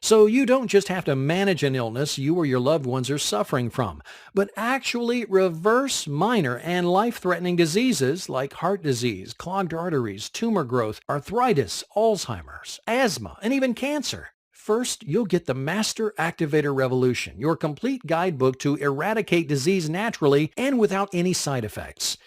So you don't just have to manage an illness you or your loved ones are suffering from, but actually reverse minor and life-threatening diseases like heart disease, clogged arteries, tumor growth, arthritis, Alzheimer's, asthma, and even cancer. First, you'll get the Master Activator Revolution, your complete guidebook to eradicate disease naturally and without any side effects.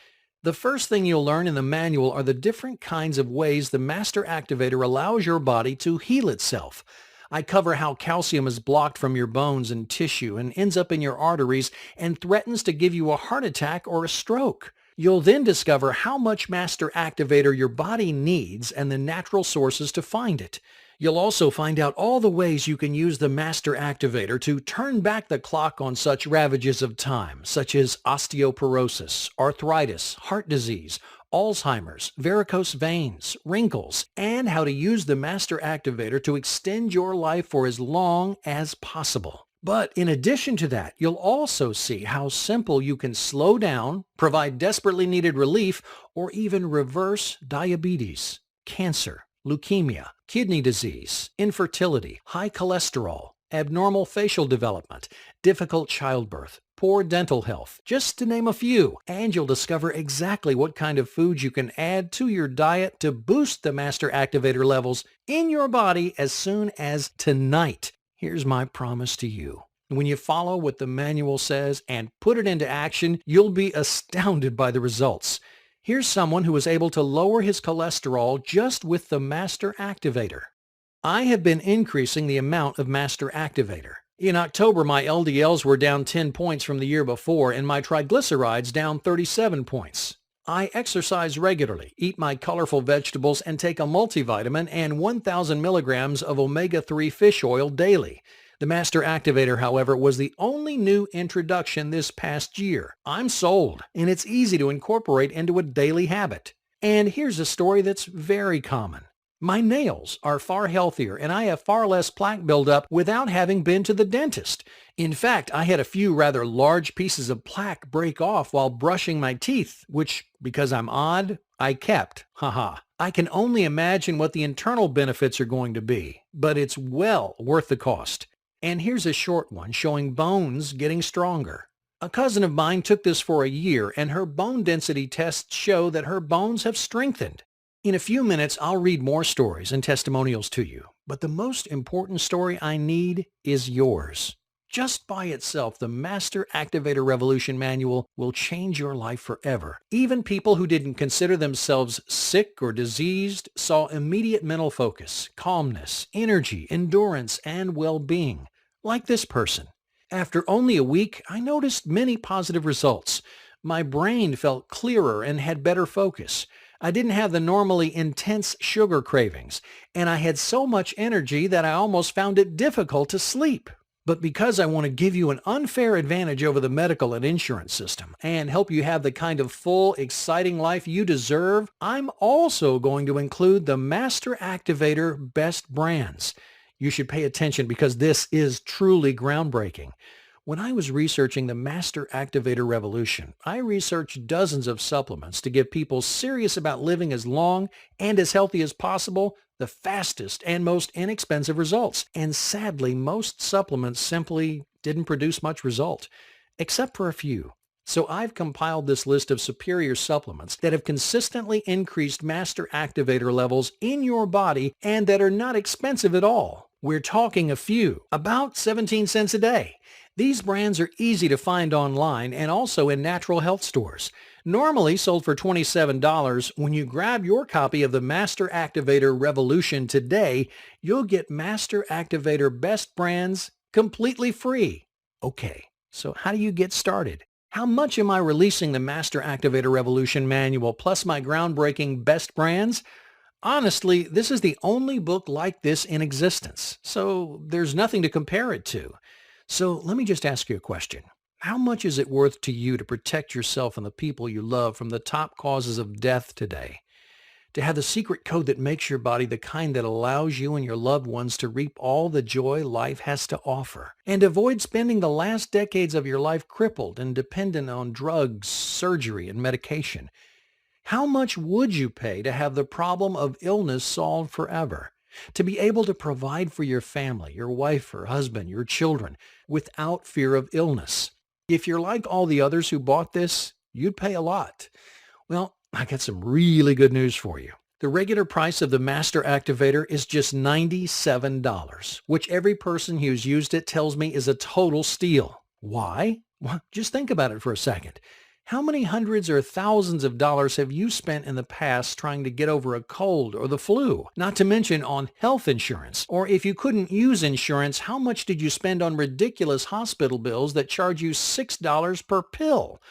The first thing you'll learn in the manual are the different kinds of ways the Master Activator allows your body to heal itself. I cover how calcium is blocked from your bones and tissue and ends up in your arteries and threatens to give you a heart attack or a stroke. You'll then discover how much Master Activator your body needs and the natural sources to find it. You'll also find out all the ways you can use the Master Activator to turn back the clock on such ravages of time, such as osteoporosis, arthritis, heart disease, Alzheimer's, varicose veins, wrinkles, and how to use the Master Activator to extend your life for as long as possible. But in addition to that, you'll also see how simple you can slow down, provide desperately needed relief, or even reverse diabetes, cancer, leukemia, kidney disease, infertility, high cholesterol, abnormal facial development, difficult childbirth, poor dental health, just to name a few. And you'll discover exactly what kind of foods you can add to your diet to boost the Master Activator levels in your body as soon as tonight. Here's my promise to you. When you follow what the manual says and put it into action, you'll be astounded by the results. Here's someone who was able to lower his cholesterol just with the Master Activator. I have been increasing the amount of Master Activator. In October, my LDLs were down 10 points from the year before and my triglycerides down 37 points. I exercise regularly, eat my colorful vegetables, and take a multivitamin and 1,000 milligrams of omega-3 fish oil daily. The Master Activator, however, was the only new introduction this past year. I'm sold, and it's easy to incorporate into a daily habit. And here's a story that's very common. My nails are far healthier, and I have far less plaque buildup without having been to the dentist. In fact, I had a few rather large pieces of plaque break off while brushing my teeth, which, because I'm odd, I kept. Haha. I can only imagine what the internal benefits are going to be, but it's well worth the cost. And here's a short one showing bones getting stronger. A cousin of mine took this for a year, and her bone density tests show that her bones have strengthened. In a few minutes, I'll read more stories and testimonials to you, but the most important story I need is yours. Just by itself, the Master Activator Revolution manual will change your life forever. Even people who didn't consider themselves sick or diseased saw immediate mental focus, calmness, energy, endurance, and well-being. Like this person. After only a week, I noticed many positive results. My brain felt clearer and had better focus. I didn't have the normally intense sugar cravings, and I had so much energy that I almost found it difficult to sleep. But because I want to give you an unfair advantage over the medical and insurance system and help you have the kind of full, exciting life you deserve, I'm also going to include the Master Activator Best Brands. You should pay attention because this is truly groundbreaking. When I was researching the Master Activator Revolution, I researched dozens of supplements to give people serious about living as long and as healthy as possible the fastest and most inexpensive results. And sadly, most supplements simply didn't produce much result, except for a few. So I've compiled this list of superior supplements that have consistently increased Master Activator levels in your body and that are not expensive at all. We're talking a few, about 17 cents a day. These brands are easy to find online and also in natural health stores. Normally sold for $27, when you grab your copy of the Master Activator Revolution today, you'll get Master Activator Best Brands completely free. Okay, so how do you get started? How much am I releasing the Master Activator Revolution manual plus my groundbreaking Best Brands? Honestly, this is the only book like this in existence, so there's nothing to compare it to. So let me just ask you a question. How much is it worth to you to protect yourself and the people you love from the top causes of death today? To have the secret code that makes your body the kind that allows you and your loved ones to reap all the joy life has to offer, and avoid spending the last decades of your life crippled and dependent on drugs, surgery, and medication. How much would you pay to have the problem of illness solved forever? to be able to provide for your family, your wife or husband, your children, without fear of illness. If you're like all the others who bought this, you'd pay a lot. Well, I got some really good news for you. The regular price of the Master Activator is just $97, which every person who's used it tells me is a total steal. Why? Well, just think about it for a second. How many hundreds or thousands of dollars have you spent in the past trying to get over a cold or the flu? Not to mention on health insurance. Or if you couldn't use insurance, how much did you spend on ridiculous hospital bills that charge you $6 per pill?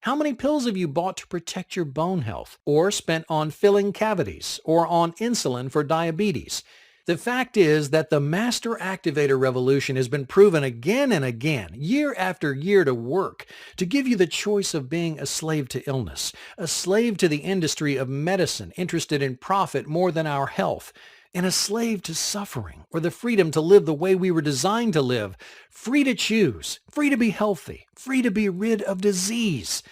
How many pills have you bought to protect your bone health, or spent on filling cavities, or on insulin for diabetes? The fact is that the Master Activator Revolution has been proven again and again, year after year, to work, to give you the choice of being a slave to illness, a slave to the industry of medicine interested in profit more than our health, and a slave to suffering, or the freedom to live the way we were designed to live, free to choose, free to be healthy, free to be rid of disease.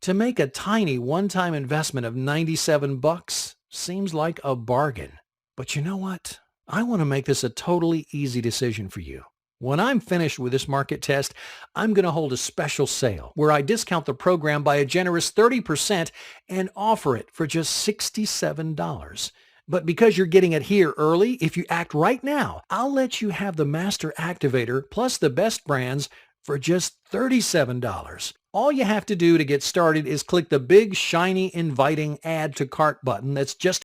To make a tiny one-time investment of $97 seems like a bargain. But you know what? I want to make this a totally easy decision for you. When I'm finished with this market test, I'm going to hold a special sale where I discount the program by a generous 30% and offer it for just $67. But because you're getting it here early, if you act right now, I'll let you have the Master Activator plus the best brands for just $37. All you have to do to get started is click the big, shiny, inviting Add to Cart button that's just